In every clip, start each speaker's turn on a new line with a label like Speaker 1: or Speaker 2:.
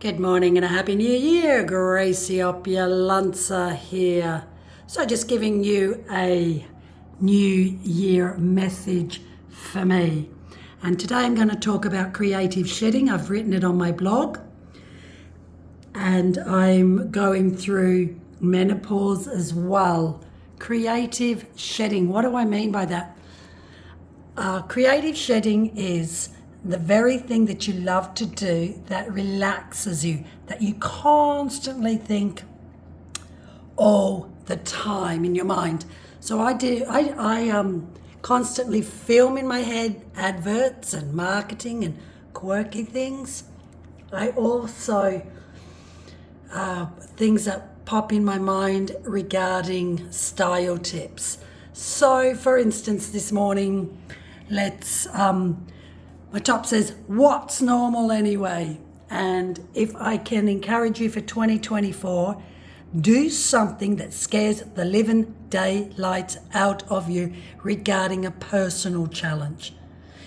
Speaker 1: Good morning and a happy new year. Gracie Opulenza here. So just giving you a new year message for me. And today I'm going to talk about creative shedding. I've written it on my blog. And I'm going through menopause as well. Creative shedding. What do I mean by that? Creative shedding is the very thing that you love to do that relaxes you, that you constantly think all the time in your mind. So I constantly film in my head adverts and marketing and quirky things. I also things that pop in my mind regarding style tips. So for instance, this morning, my top says, what's normal anyway? And if I can encourage you for 2024, do something that scares the living daylights out of you regarding a personal challenge.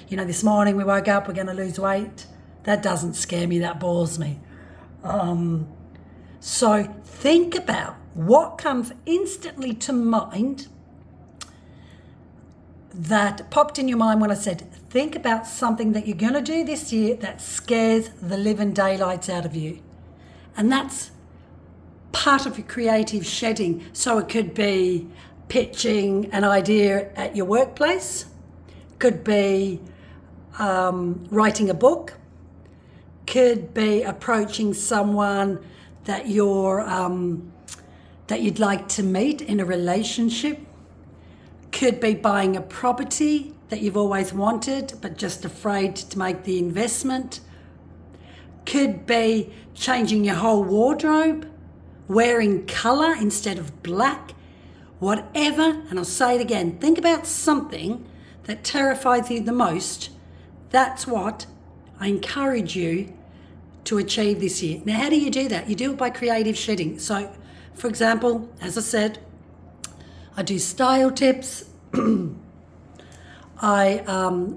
Speaker 1: You know, this morning we woke up, we're going to lose weight. That doesn't scare me, that bores me. So think about what comes instantly to mind that popped in your mind when I said, think about something that you're going to do this year that scares the living daylights out of you. And that's part of your creative shedding. So it could be pitching an idea at your workplace, could be writing a book, could be approaching someone that that you'd like to meet in a relationship, could be buying a property that you've always wanted but just afraid to make the investment. Could be changing your whole wardrobe, wearing colour instead of black, whatever. And I'll say it again, think about something that terrifies you the most. That's what I encourage you to achieve this year. Now, how do you do that? You do it by creative shedding. So, for example, as I said, I do style tips. I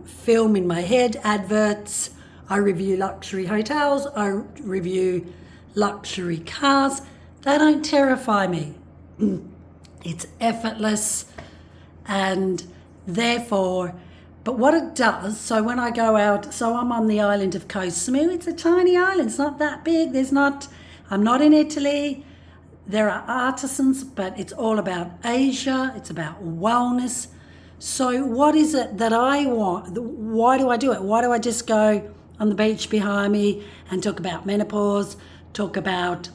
Speaker 1: film in my head adverts. I review luxury hotels. I review luxury cars. They don't terrify me. It's effortless, and therefore, but what it does, so when I go out, so I'm on the island of Koh Samui. It's a tiny island. It's not that big. I'm not in Italy. There are artisans, but it's all about Asia. It's about wellness. So what is it that I want? Why do I do it? Why do I just go on the beach behind me and talk about menopause, talk about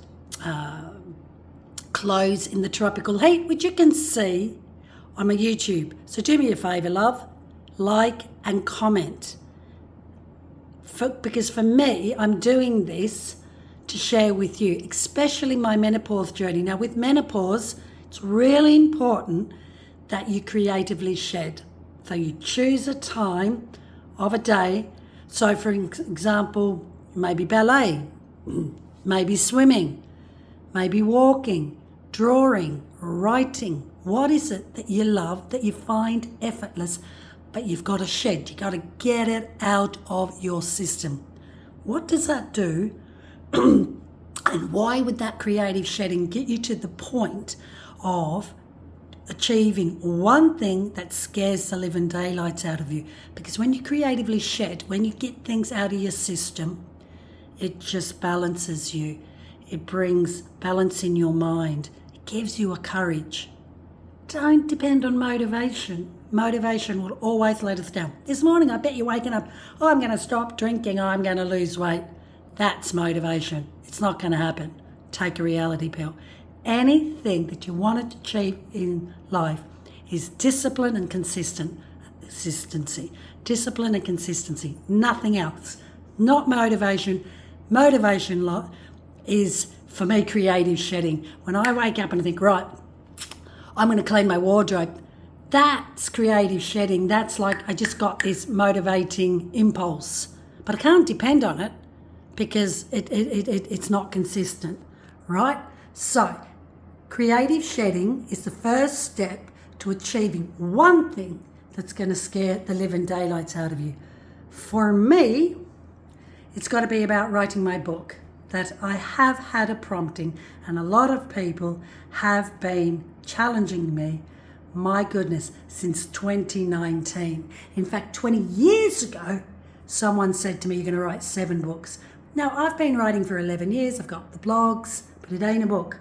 Speaker 1: clothes in the tropical heat, which you can see on my YouTube. So do me a favour, love, like and comment. Because for me, I'm doing this to share with you, especially my menopause journey. Now with menopause, it's really important that you creatively shed. So you choose a time of a day. So for example, maybe ballet, maybe swimming, maybe walking, drawing, writing. What is it that you love, that you find effortless, but you've got to shed? You've got to get it out of your system. What does that do? And why would that creative shedding get you to the point of achieving one thing that scares the living daylights out of you? Because when you creatively shed, when you get things out of your system, it just balances you. It brings balance in your mind. It gives you a courage. Don't depend on motivation. Motivation will always let us down. This morning, I bet you're waking up, oh, I'm going to stop drinking, oh, I'm going to lose weight. That's motivation. It's not going to happen. Take a reality pill. Anything that you want to achieve in life is discipline and consistency. Discipline and consistency. Nothing else. Not motivation. Motivation is, for me, creative shedding. When I wake up and I think, right, I'm going to clean my wardrobe, that's creative shedding. That's like I just got this motivating impulse. But I can't depend on it because it's not consistent, right? So creative shedding is the first step to achieving one thing that's going to scare the living daylights out of you. For me, it's got to be about writing my book. that I have had a prompting, and a lot of people have been challenging me, my goodness, since 2019. In fact, 20 years ago, someone said to me, you're going to write 7 books. Now, I've been writing for 11 years. I've got the blogs, but it ain't a book.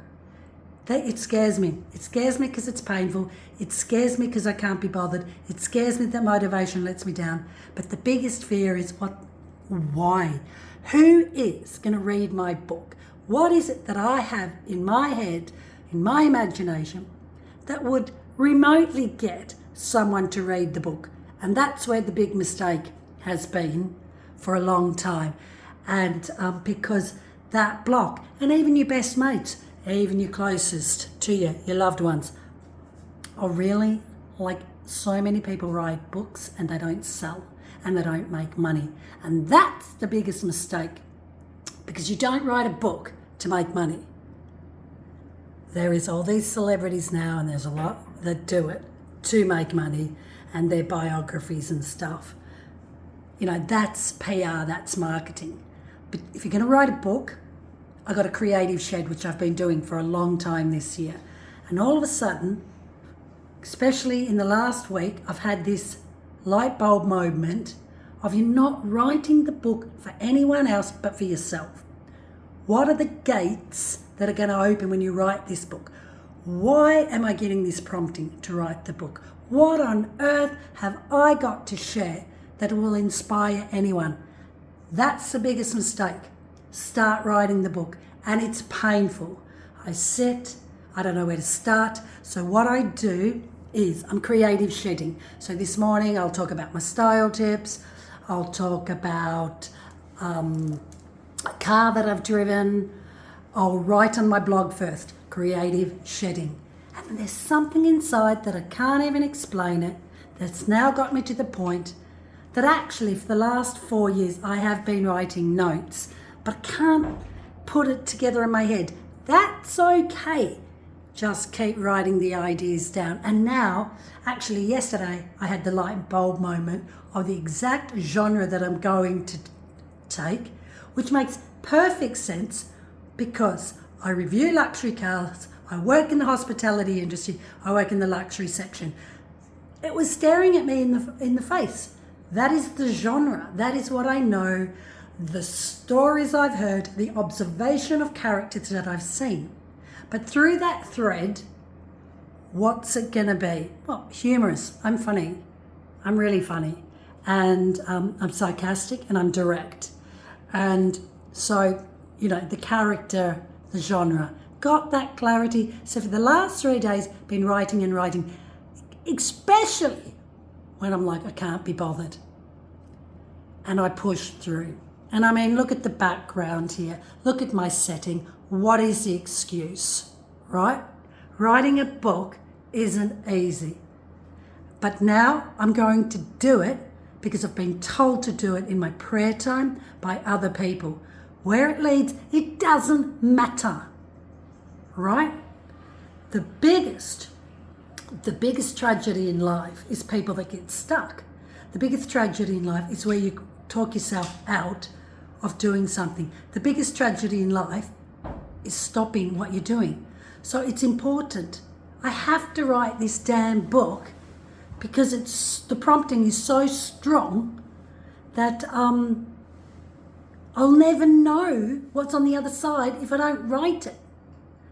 Speaker 1: It scares me. It scares me because it's painful. It scares me because I can't be bothered. It scares me that motivation lets me down. But the biggest fear is why? Who is going to read my book? What is it that I have in my head, in my imagination, that would remotely get someone to read the book? And that's where the big mistake has been for a long time. And because that block, and even your best mates, even your closest to you, your loved ones, are really, like, so many people write books and they don't sell and they don't make money. And that's the biggest mistake, because you don't write a book to make money. There is all these celebrities now, and there's a lot that do it to make money, and their biographies and stuff. You know, that's PR, that's marketing. But if you're going to write a book, I got a creative shed, which I've been doing for a long time this year. And all of a sudden, especially in the last week, I've had this light bulb moment of you not writing the book for anyone else but for yourself. What are the gates that are going to open when you write this book? Why am I getting this prompting to write the book? What on earth have I got to share that will inspire anyone? That's the biggest mistake. Start writing the book, and it's painful. I don't know where to start. So what I do is I'm creative shedding. So this morning I'll talk about my style tips. I'll talk about a car that I've driven. I'll write on my blog first, creative shedding. And there's something inside that I can't even explain it, that's now got me to the point that actually for the last 4 years I have been writing notes, but I can't put it together in my head. That's okay. Just keep writing the ideas down. And now, actually yesterday, I had the light bulb moment of the exact genre that I'm going to take, which makes perfect sense because I review luxury cars, I work in the hospitality industry, I work in the luxury section. It was staring at me in the face. That is the genre. That is what I know, the stories I've heard, the observation of characters that I've seen. But through that thread, what's it going to be? Well, humorous. I'm funny. I'm really funny. And I'm sarcastic and I'm direct. And so, you know, the character, the genre, got that clarity. So for the last 3 days, been writing and writing, especially when I'm like, I can't be bothered. And I push through. And I mean, look at the background here. Look at my setting. What is the excuse, right? Writing a book isn't easy. But now I'm going to do it because I've been told to do it in my prayer time by other people. Where it leads, it doesn't matter, right? The biggest tragedy in life is people that get stuck. The biggest tragedy in life is where you talk yourself out of doing something. The biggest tragedy in life is stopping what you're doing. So it's important. I have to write this damn book because the prompting is so strong that I'll never know what's on the other side if I don't write it.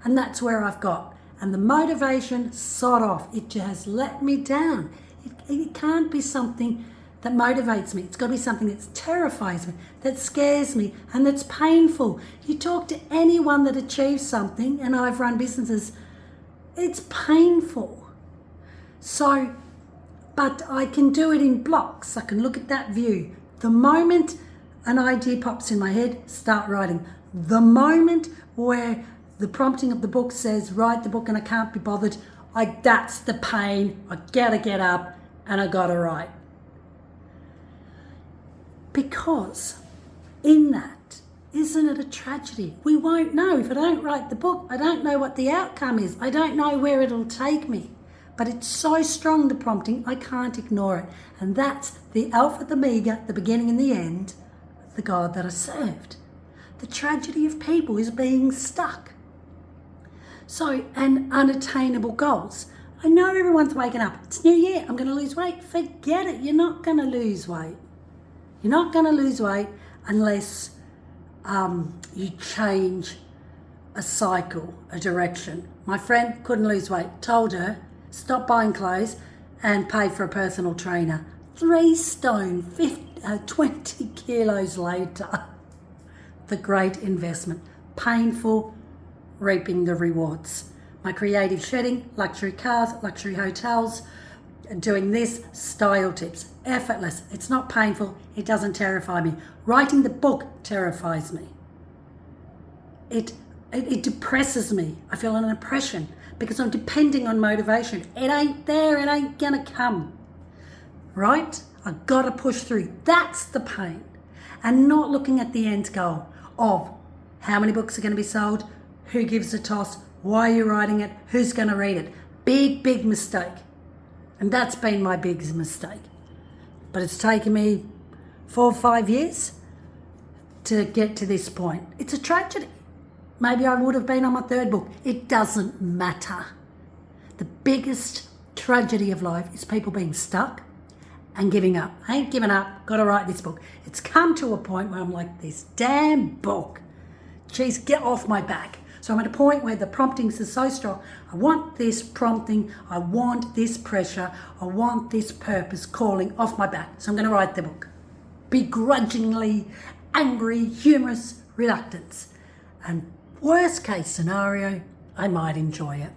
Speaker 1: And that's where I've got. And the motivation, sod off. It has let me down. It can't be something that motivates me. It's got to be something that terrifies me, that scares me, and that's painful. You talk to anyone that achieves something, and I've run businesses, it's painful. So, but I can do it in blocks. I can look at that view. The moment an idea pops in my head, start writing. The moment where the prompting of the book says, write the book and I can't be bothered, that's the pain. I gotta get up and I gotta write. Because in that, isn't it a tragedy? We won't know. If I don't write the book, I don't know what the outcome is. I don't know where it'll take me. But it's so strong, the prompting, I can't ignore it. And that's the Alpha, the Omega, the beginning and the end, the God that I served. The tragedy of people is being stuck. So, and unattainable goals. I know everyone's waking up. It's New Year. I'm going to lose weight. Forget it. You're not going to lose weight. You're not going to lose weight unless you change a cycle, a direction. My friend couldn't lose weight. Told her, stop buying clothes and pay for a personal trainer. 3 stone, 20 kilos later. The great investment. Painful, reaping the rewards. My creative shedding, luxury cars, luxury hotels, doing this, style tips, effortless. It's not painful, it doesn't terrify me. Writing the book terrifies me. It depresses me. I feel an oppression because I'm depending on motivation. It ain't there, it ain't gonna come. Right? I've got to push through. That's the pain. And not looking at the end goal of how many books are going to be sold, who gives a toss, why are you writing it, who's going to read it. Big mistake. And that's been my biggest mistake. But it's taken me 4 or 5 years to get to this point. It's a tragedy. Maybe I would have been on my 3rd book. It doesn't matter. The biggest tragedy of life is people being stuck and giving up. I ain't giving up, got to write this book. It's come to a point where I'm like, this damn book, geez, get off my back. So I'm at a point where the promptings are so strong. I want this prompting, I want this pressure, I want this purpose calling off my back. So I'm going to write the book. Begrudgingly, angry, humorous, reluctance. And worst case scenario, I might enjoy it.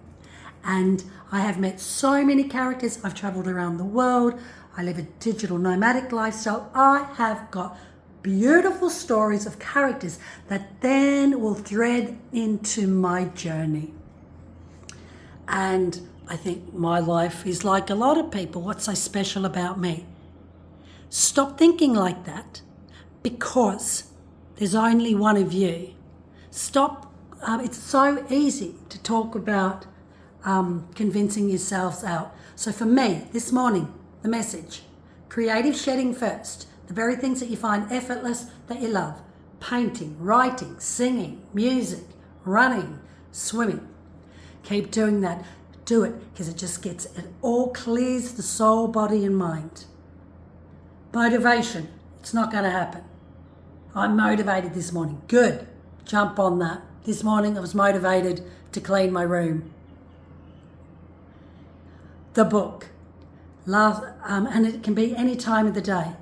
Speaker 1: And I have met so many characters. I've traveled around the world. I live a digital nomadic lifestyle. I have got beautiful stories of characters that then will thread into my journey. And I think my life is like a lot of people. What's so special about me? Stop thinking like that because there's only one of you. Stop. It's so easy to talk about convincing yourselves out. So for me, this morning, the message, creative shedding first. The very things that you find effortless that you love. Painting, writing, singing, music, running, swimming. Keep doing that. Do it because it all clears the soul, body and mind. Motivation, it's not going to happen. I'm motivated this morning. Good. Jump on that. This morning I was motivated to clean my room. The book. And it can be any time of the day.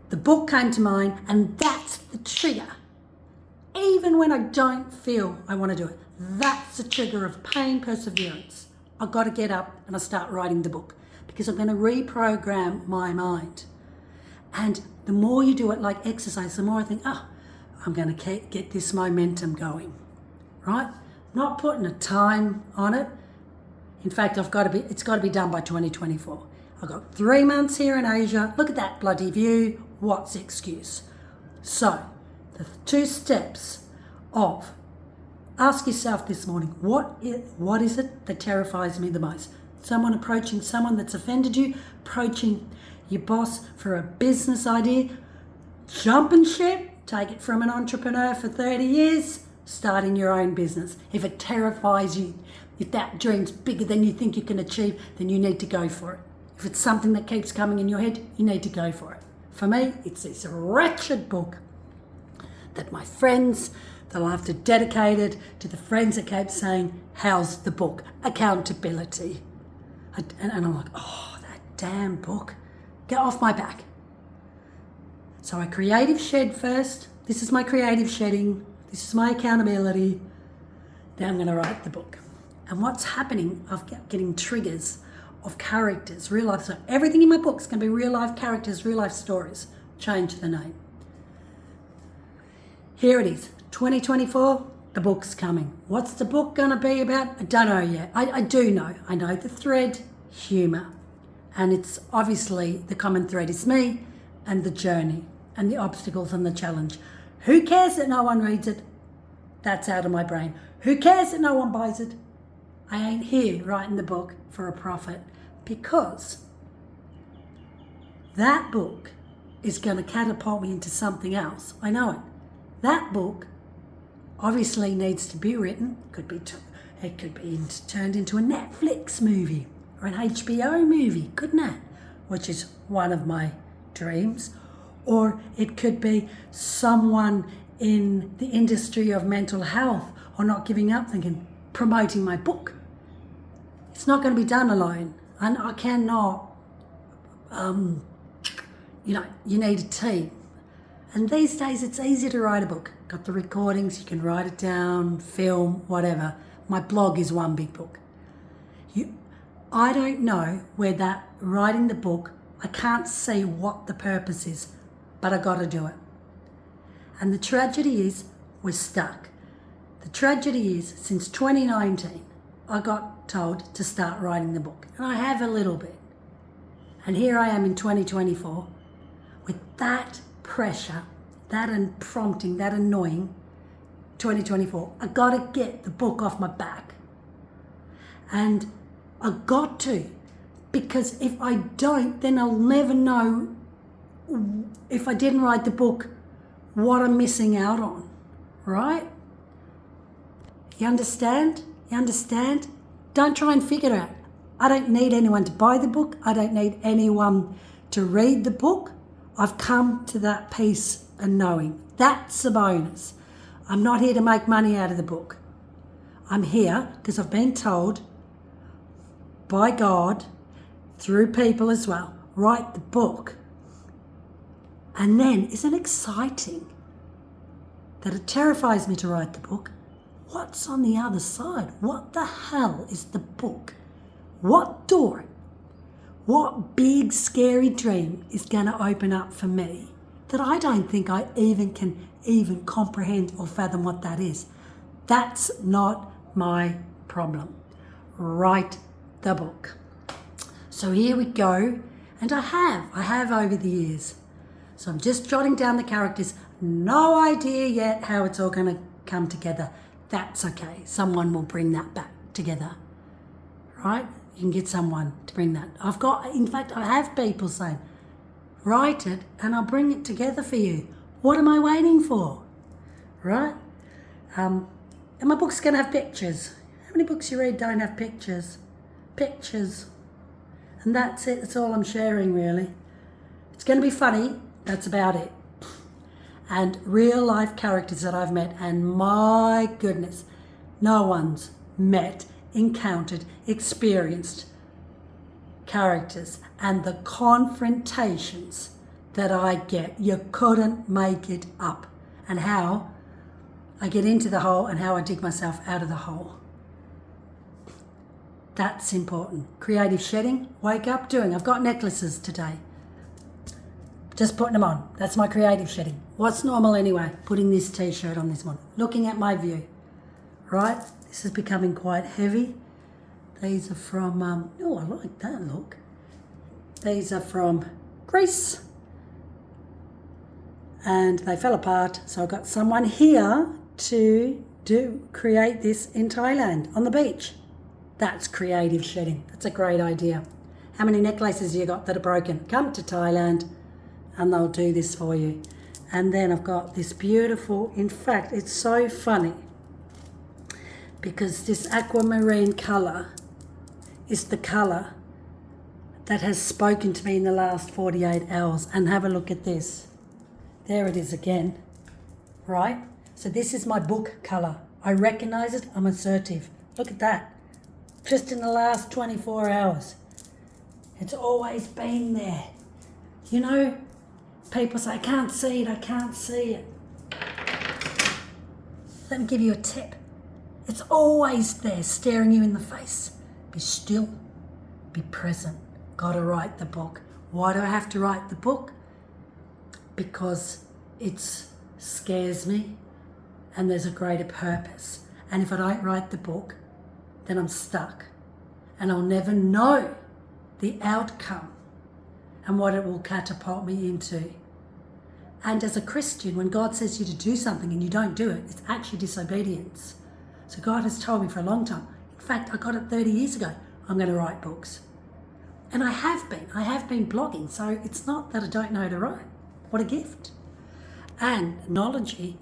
Speaker 1: The book came to mind and that's the trigger. Even when I don't feel I want to do it, that's the trigger of pain, perseverance. I've got to get up and I start writing the book because I'm going to reprogram my mind. And the more you do it like exercise, the more I think, I'm going to get this momentum going, right? Not putting a time on it. In fact, it's got to be done by 2024. I've got 3 months here in Asia. Look at that bloody view. What's the excuse? So, the 2 steps of ask yourself this morning, what is it that terrifies me the most? Someone approaching someone that's offended you, approaching your boss for a business idea, jumping ship, take it from an entrepreneur for 30 years, starting your own business. If it terrifies you, if that dream's bigger than you think you can achieve, then you need to go for it. If it's something that keeps coming in your head, you need to go for it. For me, it's this wretched book that my friends, that I have to dedicate it to the friends that keep saying, how's the book? Accountability. And I'm like, that damn book. Get off my back. So I creative shed first. This is my creative shedding. This is my accountability. Then I'm going to write the book. And what's happening, I'm getting triggers of characters, real life. So everything in my book is going to be real life characters, real life stories. Change the name. Here it is, 2024, the book's coming. What's the book going to be about? I don't know yet. I do know. I know the thread, humour. And it's obviously the common thread is me and the journey and the obstacles and the challenge. Who cares that no one reads it? That's out of my brain. Who cares that no one buys it? I ain't here writing the book for a profit because that book is going to catapult me into something else. I know it. That book obviously needs to be written. It could be turned into a Netflix movie or an HBO movie, couldn't it? Which is one of my dreams. Or it could be someone in the industry of mental health or not giving up thinking, promoting my book. It's not going to be done alone. And I cannot, you need a team. And these days it's easy to write a book. Got the recordings, you can write it down, film, whatever. My blog is one big book. I don't know where that writing the book, I can't see what the purpose is, but I got to do it. And the tragedy is we're stuck. The tragedy is since 2019, I got told to start writing the book. And I have a little bit. And here I am in 2024 with that pressure, that prompting, that annoying 2024. I got to get the book off my back. And I got to, because if I don't, then I'll never know, if I didn't write the book, what I'm missing out on, right? You understand? You understand? Don't try and figure it out. I don't need anyone to buy the book. I don't need anyone to read the book. I've come to that peace and knowing. That's a bonus. I'm not here to make money out of the book. I'm here because I've been told by God, through people as well, write the book. And then, isn't it exciting that it terrifies me to write the book? What's on the other side? What the hell is the book? What door? What big scary dream is going to open up for me that I don't think I can comprehend or fathom what that is? That's not my problem. Write the book. So here we go. And I have over the years. So I'm just jotting down the characters. No idea yet how it's all going to come together. That's okay. Someone will bring that back together. Right? You can get someone to bring that. In fact, I have people saying, write it and I'll bring it together for you. What am I waiting for? Right? And my book's going to have pictures. How many books you read don't have pictures? Pictures. And that's it. That's all I'm sharing, really. It's going to be funny. That's about it. And real life characters that I've met. And my goodness, no one's met, encountered, experienced characters. And the confrontations that I get, you couldn't make it up. And how I get into the hole and how I dig myself out of the hole. That's important. Creative shedding, wake up doing. I've got necklaces today. Just putting them on. That's my creative shedding. What's normal anyway? Putting this t-shirt on this one. Looking at my view. Right? This is becoming quite heavy. These are from, I like that look. These are from Greece. And they fell apart. So I've got someone here to create this in Thailand on the beach. That's creative shedding. That's a great idea. How many necklaces you got that are broken? Come to Thailand and they'll do this for you. And then I've got this beautiful, in fact, it's so funny because this aquamarine colour is the colour that has spoken to me in the last 48 hours. And have a look at this. There it is again, right? So this is my book colour. I recognise it, I'm assertive. Look at that. Just in the last 24 hours. It's always been there. You know, people say, I can't see it. Let me give you a tip. It's always there, staring you in the face. Be still, be present. Gotta write the book. Why do I have to write the book? Because it scares me and there's a greater purpose. And if I don't write the book, then I'm stuck and I'll never know the outcome and what it will catapult me into. And as a Christian, when God says you to do something and you don't do it, it's actually disobedience. So God has told me for a long time. In fact, I got it 30 years ago. I'm going to write books. And I have been blogging. So it's not that I don't know how to write. What a gift. And Knology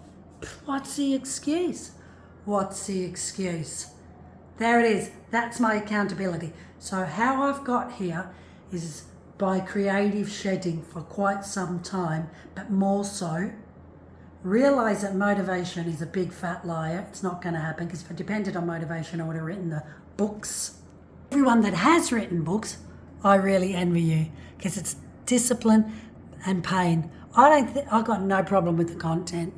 Speaker 1: What's the excuse? What's the excuse? There it is. That's my accountability. So how I've got here is by creative shedding for quite some time, but more so, realise that motivation is a big fat liar. It's not going to happen, because if it depended on motivation, I would have written the books. Everyone that has written books, I really envy you, because it's discipline and pain. I've got no problem with the content.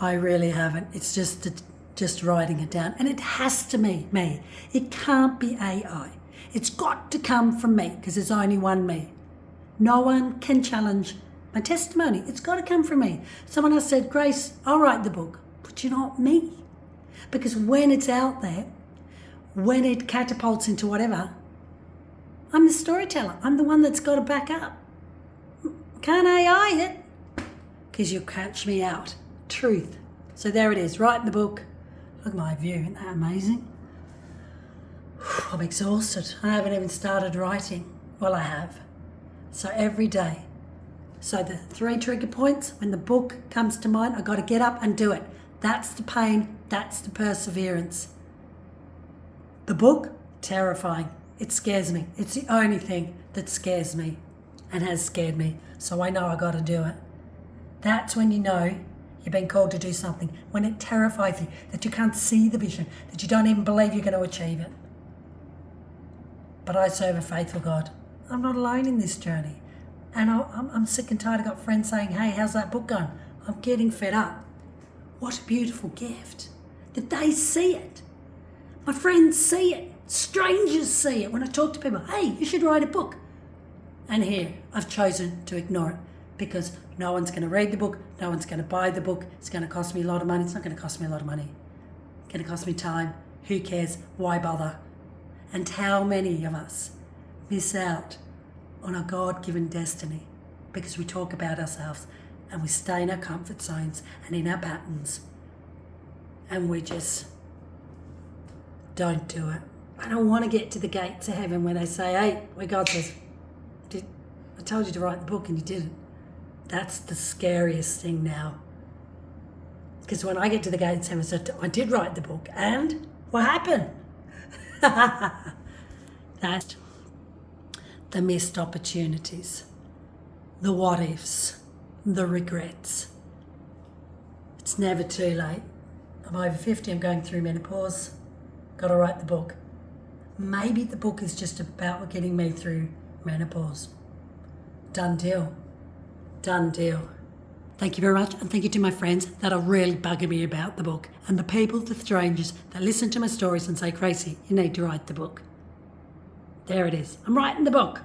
Speaker 1: I really haven't. It's just writing it down. And it has to be me. It can't be AI. It's got to come from me, because there's only one me. No one can challenge my testimony. It's got to come from me. Someone else said, Grace, I'll write the book, but you're not me. Because when it's out there, when it catapults into whatever, I'm the storyteller. I'm the one that's got to back up. Can't AI it? Because you catch me out. Truth. So there it is, writing the book. Look at my view, isn't that amazing? I'm exhausted. I haven't even started writing. Well, I have. So every day. So the 3 trigger points, when the book comes to mind, I've got to get up and do it. That's the pain, that's the perseverance. The book, terrifying. It scares me. It's the only thing that scares me and has scared me. So I know I've got to do it. That's when you know you've been called to do something. When it terrifies you, that you can't see the vision, that you don't even believe you're going to achieve it. But I serve a faithful God. I'm not alone in this journey. And I'm sick and tired. I've got friends saying, hey, how's that book going? I'm getting fed up. What a beautiful gift. That they see it. My friends see it. Strangers see it. When I talk to people, hey, you should write a book. And here, I've chosen to ignore it, because no one's going to read the book. No one's going to buy the book. It's going to cost me a lot of money. It's not going to cost me a lot of money. It's going to cost me time. Who cares? Why bother? And how many of us miss out on our God-given destiny because we talk about ourselves and we stay in our comfort zones and in our patterns, and we just don't do it. I don't want to get to the gates of heaven where they say, hey, where God says, I told you to write the book and you didn't. That's the scariest thing now. Because when I get to the gates of heaven, I did write the book, and what happened? That's the missed opportunities, the what ifs, the regrets. It's never too late. I'm over 50, I'm going through menopause. Got to write the book. Maybe the book is just about getting me through menopause. Done deal. Done deal. Thank you very much, and thank you to my friends that are really bugging me about the book, and the people, the strangers that listen to my stories and say, Gracie, you need to write the book. There it is. I'm writing the book.